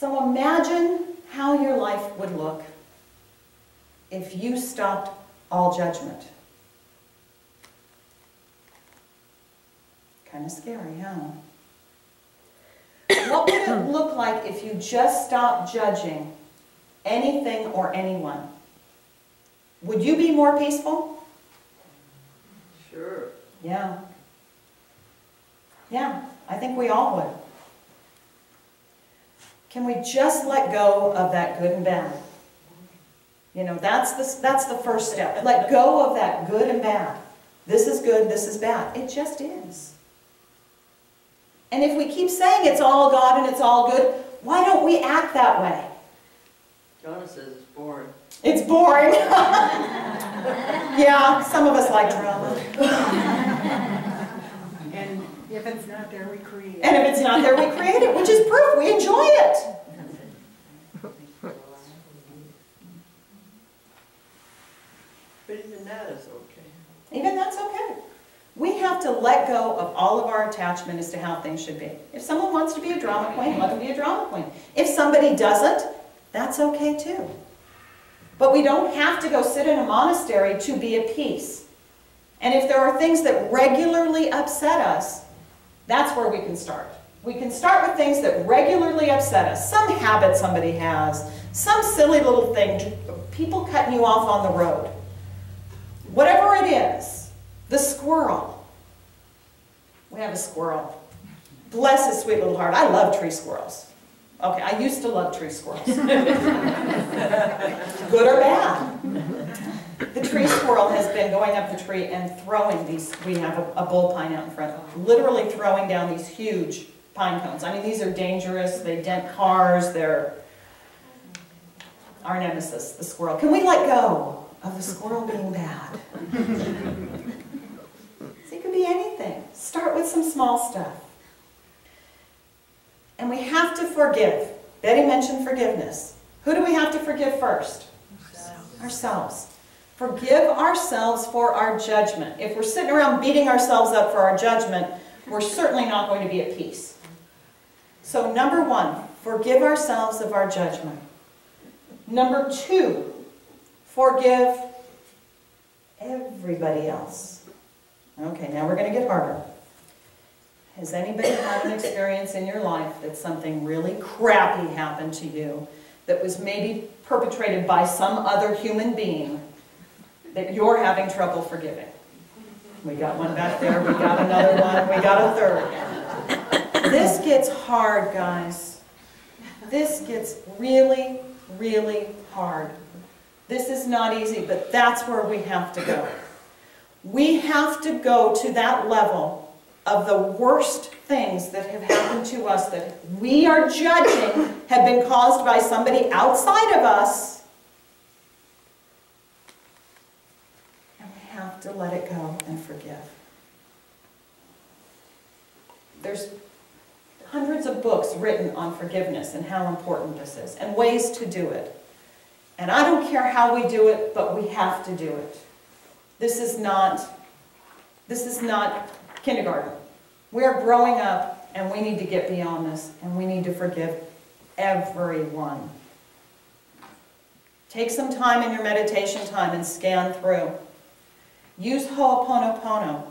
So imagine how your life would look if you stopped all judgment. Kind of scary, huh? What would it look like if you just stopped judging anything or anyone? Would you be more peaceful? Sure. Yeah. Yeah, I think we all would. Can we just let go of that good and bad? You know, that's the first step. Let go of that good and bad. This is good, this is bad. It just is. And if we keep saying it's all God and it's all good, why don't we act that way? Donna says it's boring. It's boring. Yeah, some of us like drama. And if it's not there, we create it. And if it's not there, we create it, which is proof we enjoy it. But even that is okay. Even that's okay. We have to let go of all of our attachment as to how things should be. If someone wants to be a drama queen, let them be a drama queen. If somebody doesn't, that's okay too. But we don't have to go sit in a monastery to be at peace. And if there are things that regularly upset us, that's where we can start. We can start with things that regularly upset us. Some habit somebody has, some silly little thing, people cutting you off on the road. Whatever it is, the squirrel. We have a squirrel. Bless his sweet little heart. I love tree squirrels. Okay, I used to love tree squirrels. Good or bad. The tree squirrel has been going up the tree and throwing these, we have a bull pine out in front, literally throwing down these huge pine cones. I mean, these are dangerous, they dent cars, they're our nemesis, the squirrel. Can we let go of the squirrel being bad? So it could be anything. Start with some small stuff. And we have to forgive. Betty mentioned forgiveness. Who do we have to forgive first? Ourselves. Forgive ourselves for our judgment. If we're sitting around beating ourselves up for our judgment, we're certainly not going to be at peace. So number one, forgive ourselves of our judgment. Number two, forgive everybody else. Okay, now we're going to get harder. Has anybody had an experience in your life that something really crappy happened to you that was maybe perpetrated by some other human being that you're having trouble forgiving? We got one back there, we got another one, we got a third. This gets hard, guys. This gets really, really hard. This is not easy, but that's where we have to go. We have to go to that level of the worst things that have happened to us that we are judging have been caused by somebody outside of us. And we have to let it go and forgive. There's hundreds of books written on forgiveness and how important this is and ways to do it. And I don't care how we do it, but we have to do it. This is not kindergarten. We're growing up and we need to get beyond this and we need to forgive everyone. Take some time in your meditation time and scan through. Use Ho'oponopono.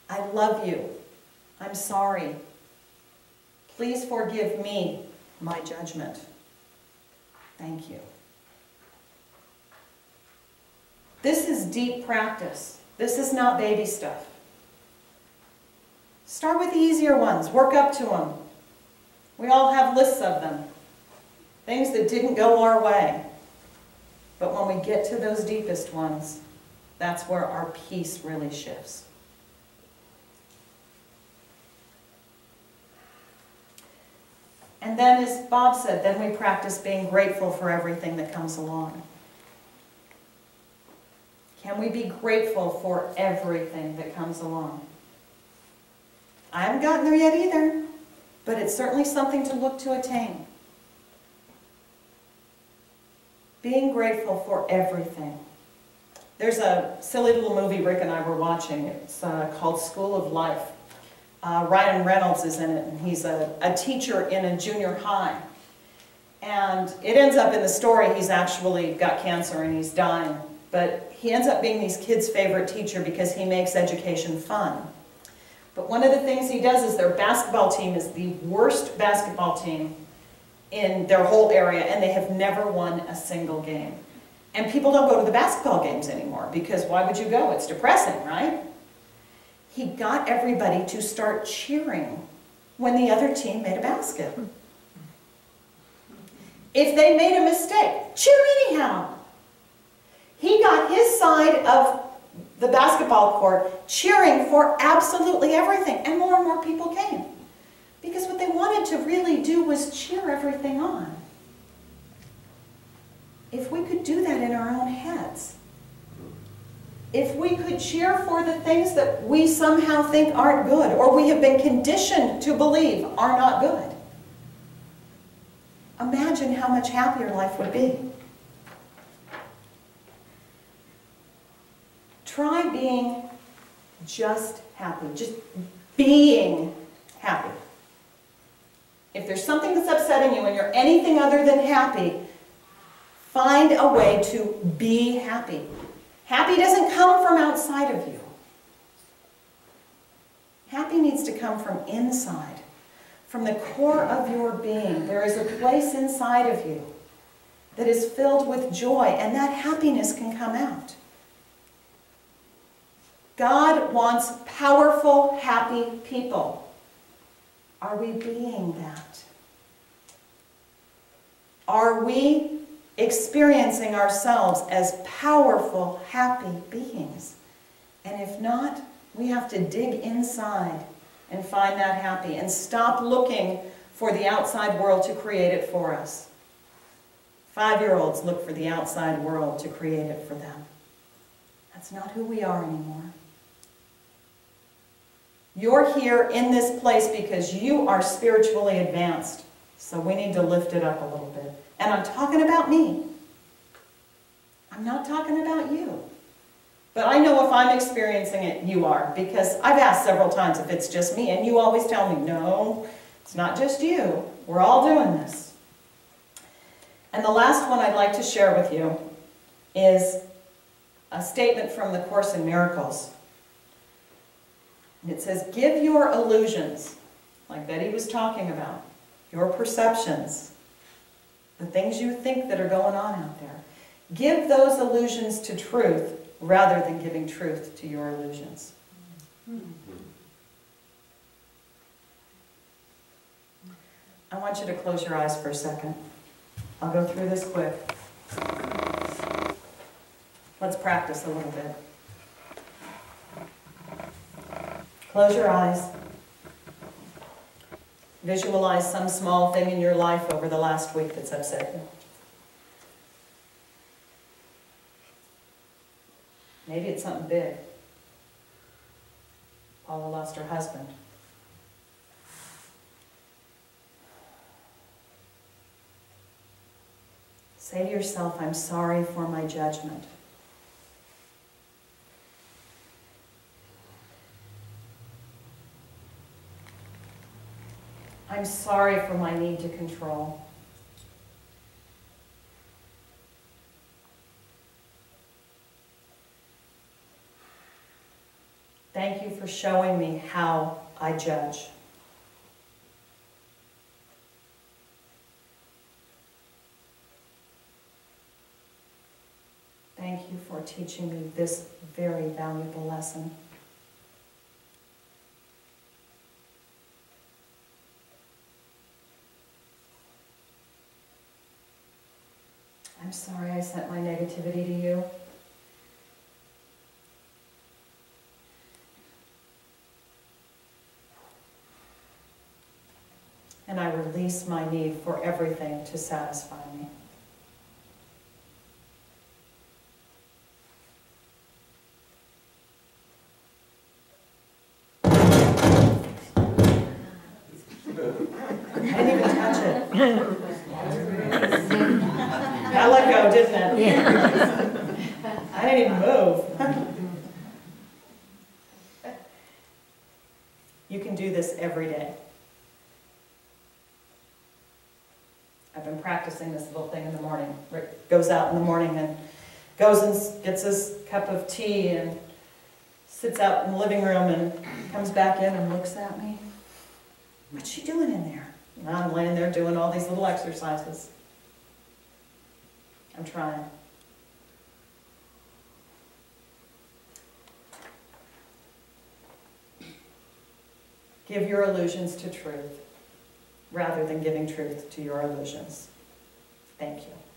I love you. I'm sorry. Please forgive me my judgment. Thank you. This is deep practice. This is not baby stuff. Start with the easier ones. Work up to them. We all have lists of them. Things that didn't go our way. But when we get to those deepest ones, that's where our peace really shifts. And then, as Bob said, then we practice being grateful for everything that comes along. Can we be grateful for everything that comes along? I haven't gotten there yet either, but it's certainly something to look to attain. Being grateful for everything. There's a silly little movie Rick and I were watching. It's called School of Life. Ryan Reynolds is in it, and he's a teacher in a junior high. And it ends up in the story, he's actually got cancer and he's dying. But he ends up being these kids' favorite teacher because he makes education fun. But one of the things he does is their basketball team is the worst basketball team in their whole area, and they have never won a single game. And people don't go to the basketball games anymore because why would you go? It's depressing, right? He got everybody to start cheering when the other team made a basket. If they made a mistake, cheer anyhow. He got his side of the basketball court cheering for absolutely everything, and more people came. Because what they wanted to really do was cheer everything on. If we could do that in our own heads, if we could cheer for the things that we somehow think aren't good, or we have been conditioned to believe are not good, imagine how much happier life would be. Try being just happy, just being happy. If there's something that's upsetting you and you're anything other than happy, find a way to be happy. Happy doesn't come from outside of you. Happy needs to come from inside, from the core of your being. There is a place inside of you that is filled with joy, and that happiness can come out. God wants powerful, happy people. Are we being that? Are we experiencing ourselves as powerful, happy beings? And if not, we have to dig inside and find that happy and stop looking for the outside world to create it for us. 5-year-olds look for the outside world to create it for them. That's not who we are anymore. You're here in this place because you are spiritually advanced. So we need to lift it up a little bit. And I'm talking about me. I'm not talking about you. But I know if I'm experiencing it, you are. Because I've asked several times if it's just me, and you always tell me, no, it's not just you. We're all doing this. And the last one I'd like to share with you is a statement from the Course in Miracles. And it says, give your illusions, like Betty was talking about, your perceptions, the things you think that are going on out there. Give those illusions to truth rather than giving truth to your illusions. I want you to close your eyes for a second. I'll go through this quick. Let's practice a little bit. Close your eyes. Visualize some small thing in your life over the last week that's upset you. Maybe it's something big. Paula lost her husband. Say to yourself, I'm sorry for my judgment. I'm sorry for my need to control. Thank you for showing me how I judge. Thank you for teaching me this very valuable lesson. I'm sorry I sent my negativity to you. And I release my need for everything to satisfy me. I didn't even touch it. I let go, didn't it? Yeah. I didn't even move. You can do this every day. I've been practicing this little thing in the morning. Rick goes out in the morning and goes and gets his cup of tea and sits out in the living room and comes back in and looks at me. What's she doing in there? And I'm laying there doing all these little exercises. I'm trying. Give your illusions to truth rather than giving truth to your illusions. Thank you.